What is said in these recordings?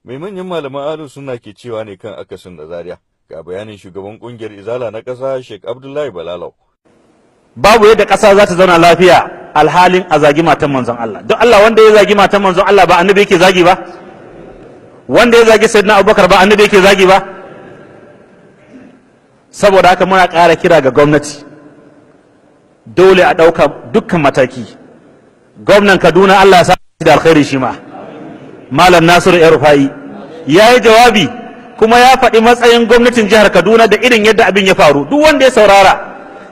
Mai manyan malaman ahlus sunna ke cewa ne kan akasin da Zaria? Ga bayanin shugaban kungiyar izala na ƙasa Sheikh Abdullahi Balalaw. Babu yadda ƙasa za ta zauna lafiya alhalin a zagi matan manzon Allah. Don Allah wanda ya zagi matan manzon Allah ba annabi yake zagi ba? Wanda ya zagi Sayyidina Abubakar ba annabi yake zagi ba? Saboda haka muna ƙara kira ga gwamnati. Dole a ɗauka dukkan mataki. Gwamnan Kaduna Allah ya sa da alkhairi shi ma. Malam Nasiru Rufai ya yi jawabi kuma ya faɗi matsayin gwamnatin jihar Kaduna da irin yadda abin ya faru. Duk wanda ya saurara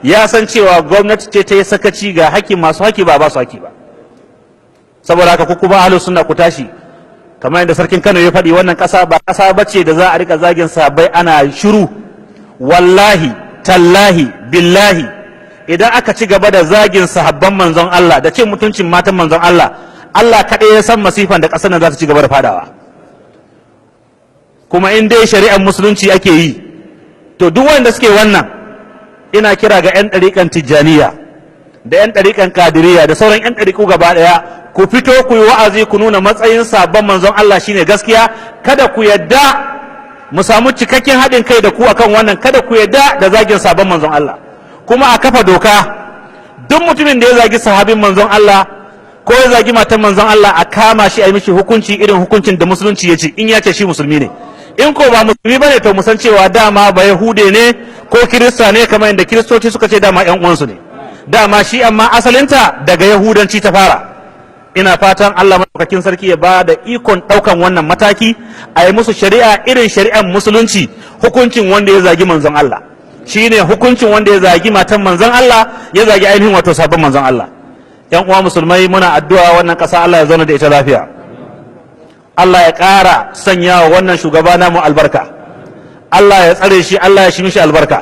ya san cewa gwamnati ce ta yi sakaci ga haƙƙin masu haƙƙi ba su haƙƙi ba. Saboda haka kuma ahlus sunna ku tashi kamar yadda sarkin Kano ya faɗi, wannan ƙasa ba ƙasa bace da za a rika zagin sahabbai ana shiru. Wallahi tallahi billahi idan aka ci gaba da zagin sahabban manzon Allah da cin mutuncin matan manzon Allah, Allah kaɗai ya san masifan da ƙasar nan za ta ci gaba da fadawa. Kuma in dai shari'ar musulunci ake yi, to duk wanda suke wannan, ina kira ga 'yan ɗariƙan Tijjaniya da 'yan ɗariƙan Kadiriya da sauran 'yan ɗariƙu gaba ɗaya, ku fito ku yi wa'azi ku nuna matsayin sabon manzon Allah shine gaskiya. Kada ku yadda mu samu cikakken haɗin kai da ku akan wannan, kada ku yadda da zagin sabon manzon Allah. Kuma a kafa doka, duk mutumin da ya zagi sahabin manzon Allah ko ya zagi matan manzon Allah a kama shi a yi mishi hukunci irin hukuncin da musulunci ya ce, in ya ce shi musulmi ne. In ko ba musulmi bane to musan cewa dama ba Yahude ne ko Kirista ne, kamar yadda Kiristoci suka ce dama ƴan uwansu ne. Dama shi amma asalinta daga Yahudanci ta fara. Ina fatan Allah madaukakin sarki ya ba da ikon ɗaukan wannan mataki, a yi musu shari'a irin shari'ar musulunci, hukuncin wanda ya zagi manzon Allah shine hukuncin wanda ya zagi matan manzon Allah, ya zagi ainihin wato sabon manzon Allah. Yan uwa musulmai, muna addu'a wannan ƙasa Allah ya zauna da ita lafiya. Allah ya ƙara sanya wa wannan shugaba namu albarka. Allah ya tsare shi, Allah ya shi mishi albarka.